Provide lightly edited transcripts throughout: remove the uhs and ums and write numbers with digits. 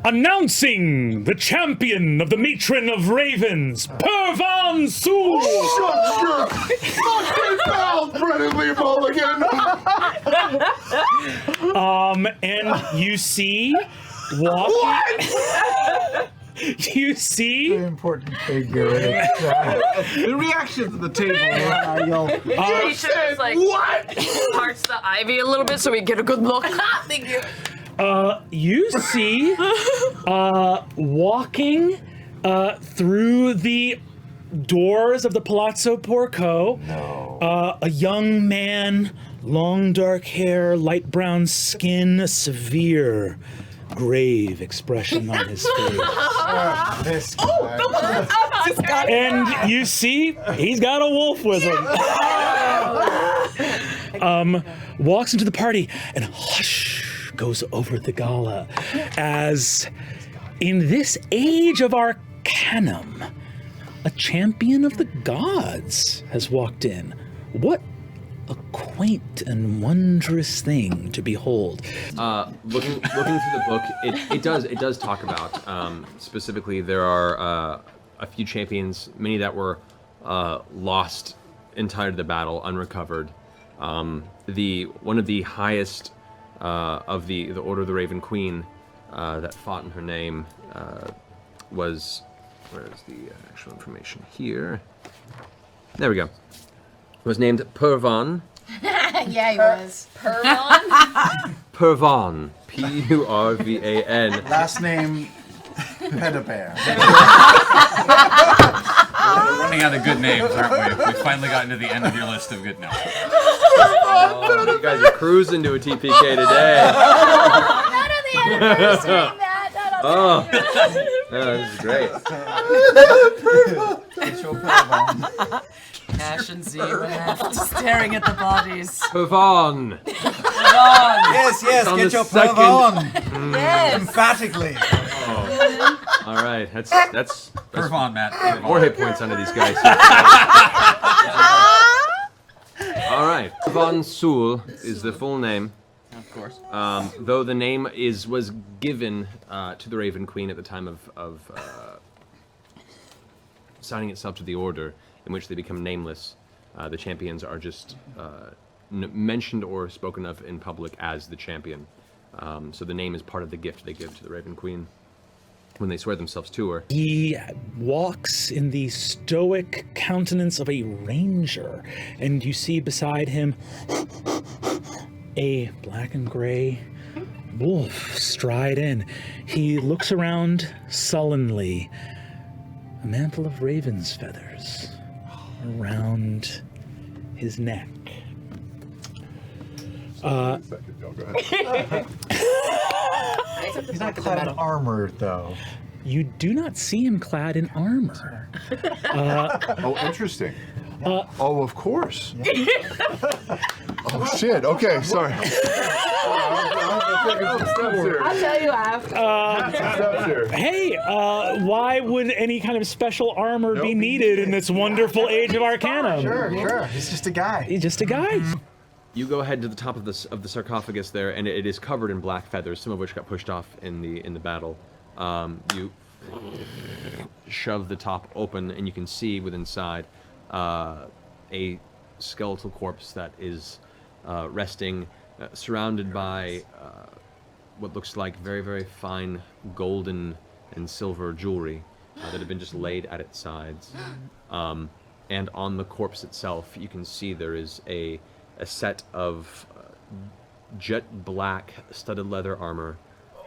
Announcing the champion of the matron of ravens, Purvan Suul! Shut your fucking mouth, Brennan Lee Mulligan! And you see walking... You see... Very important figure. The reaction to the table. He should have like parts the ivy a little bit so we get a good look. Thank you. You see, walking through the doors of the Palazzo Porco, a young man, long dark hair, light brown skin, a severe, grave expression on his face. This guy. And you see, he's got a wolf with him. Walks into the party and hush. Goes over the gala as in this age of Arcanum, a champion of the gods has walked in. What a quaint and wondrous thing to behold. Looking through the book, it does talk about specifically there are a few champions, many that were lost entire to the battle, unrecovered. One of the highest of the Order of the Raven Queen that fought in her name was, where is the actual information here? There we go. Was named Purvan. Yeah, he was. Purvan? Purvan. P-U-R-V-A-N. Last name, Pedobear. We're running out of good names, aren't we? We've finally gotten to the end of your list of good names. Oh, you guys are cruising to a TPK today. Not on the anniversary, Matt. Not on the anniversary. This is great. Cash and Z left, staring at the bodies. Purvan. Yes, on get the your second. Purvan. Yes. Emphatically. All right, that's Purvan, Matt. more hit points under these guys. All right, Purvan Suul is the full name. Of course. Though the name was given to the Raven Queen at the time of signing itself to the Order, in which they become nameless. The champions are just mentioned or spoken of in public as the champion. So the name is part of the gift they give to the Raven Queen when they swear themselves to her. He walks in the stoic countenance of a ranger, and you see beside him a black and gray wolf stride in. He looks around sullenly. A mantle of raven's feathers around his neck. He's not clad in armor, though. You do not see him clad in armor. Oh, interesting. Oh, of course. Oh, shit. Okay, sorry. I'll tell you after. Hey, why would any kind of special armor be needed in this wonderful age of Arcanum? Sure. He's just a guy. He's just a guy. You go ahead to the top of the sarcophagus there, and it is covered in black feathers, some of which got pushed off in the battle. You shove the top open, and you can see within inside a skeletal corpse that is resting, surrounded by what looks like very, very fine golden and silver jewelry that have been just laid at its sides. And on the corpse itself, you can see there is a set of jet black studded leather armor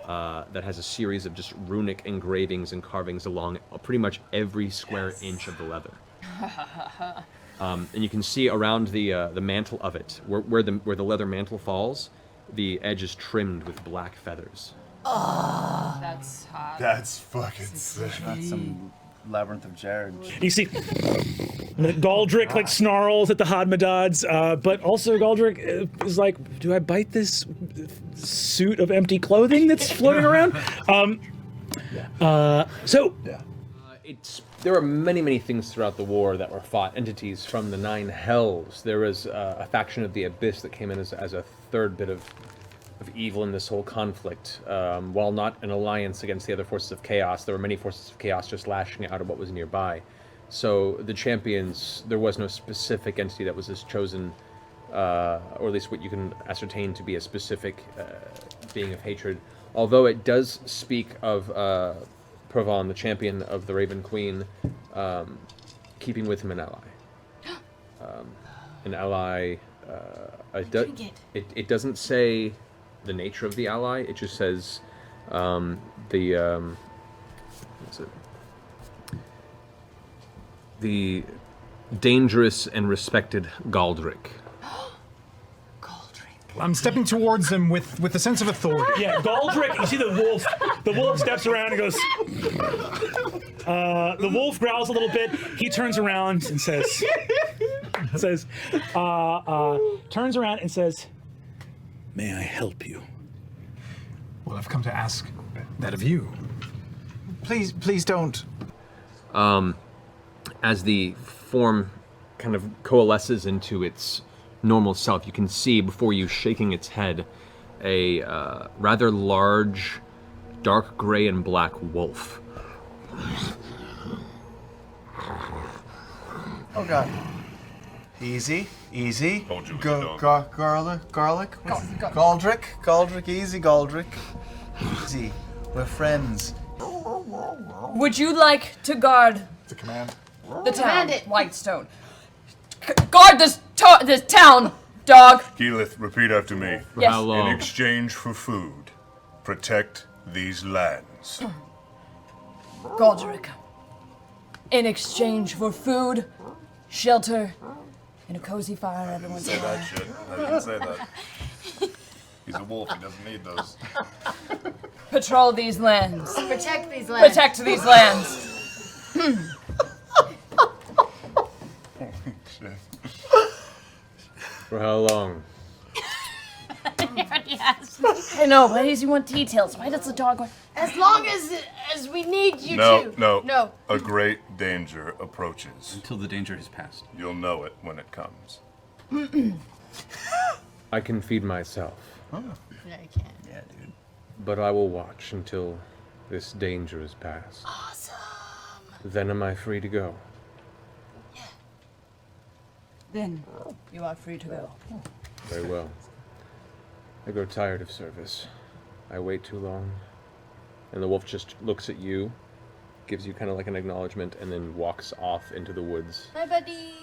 that has a series of just runic engravings and carvings along pretty much every square inch of the leather. And you can see around the mantle of it, where the leather mantle falls, the edge is trimmed with black feathers. Oh, that's hot. That's fucking sick. That's some Labyrinth of Jared. You see Galdric like snarls at the Hadmadads, but also Galdric is like, do I bite this suit of empty clothing that's floating around? There were many things throughout the war that were fought, entities from the Nine Hells. There was a faction of the Abyss that came in as a third bit of evil in this whole conflict. While not an alliance against the other forces of chaos, there were many forces of chaos just lashing out at what was nearby. So the champions, there was no specific entity that was just chosen, or at least what you can ascertain to be a specific being of hatred. Although it does speak of Purvan, the champion of the Raven Queen, keeping with him an ally. An ally. It doesn't say the nature of the ally. It just says what's it? The dangerous and respected Galdric. I'm stepping towards him with a sense of authority. Yeah, Galdric, you see the wolf. The wolf steps around and goes. The wolf growls a little bit. He turns around and says, turns around and says, "May I help you?" Well, I've come to ask that of you. Please don't. As the form kind of coalesces into its normal self, you can see before you, shaking its head, a rather large, dark gray and black wolf. Oh God. Easy. Told you it was Garlic. Galdric. Easy, Galdric. Easy. We're friends. Would you like to guard The command. the town, Command it. Whitestone? Guard this town, dog. Keyleth, repeat after me. For Yes. how In long? exchange for food, protect these lands. Galdric. In exchange for food, shelter, and a cozy fire every once in a Say while. that shit. I didn't say that. He's a wolf. He doesn't need those. Patrol these lands. Protect these lands. Protect these lands. For how long? I know, why does he want details? Why does the dog want... As long as we need you No, to. no. No. A great danger approaches. Until the danger has passed. You'll know it when it comes. I can feed myself, Yeah, I can. Yeah, dude. but I will watch until this danger is past. Awesome. Then am I free to go? Then you are free to go. Very well. I grow tired of service. I wait too long. And the wolf just looks at you, gives you kind of like an acknowledgement, and then walks off into the woods. Bye, buddy.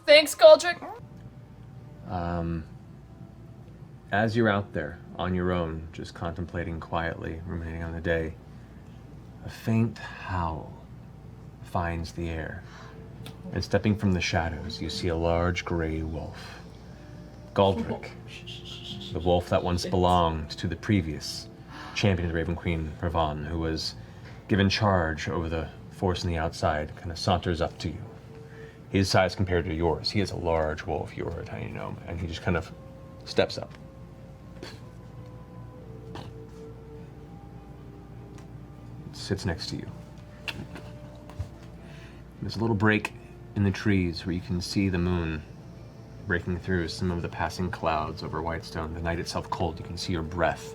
Thanks, Galdric. As you're out there on your own, just contemplating quietly, ruminating on the day, a faint howl finds the air. And stepping from the shadows, you see a large gray wolf. Galdric, the wolf that once belonged to the previous champion of the Raven Queen, Purvan, who was given charge over the force on the outside, kind of saunters up to you. His size compared to yours, he is a large wolf, you're a tiny gnome, and he just kind of steps up. Sits next to you. There's a little break in the trees where you can see the moon breaking through some of the passing clouds over Whitestone. The night itself cold, you can see your breath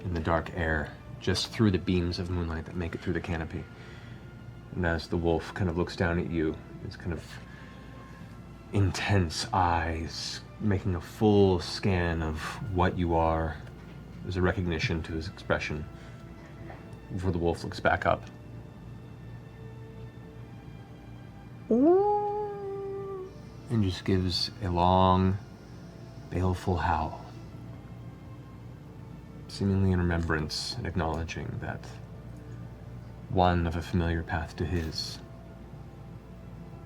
in the dark air, just through the beams of moonlight that make it through the canopy. And as the wolf kind of looks down at you, his kind of intense eyes making a full scan of what you are, there's a recognition to his expression before the wolf looks back up. And just gives a long, baleful howl, seemingly in remembrance and acknowledging that one of a familiar path to his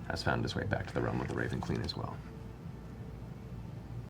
has found his way back to the realm of the Raven Queen as well.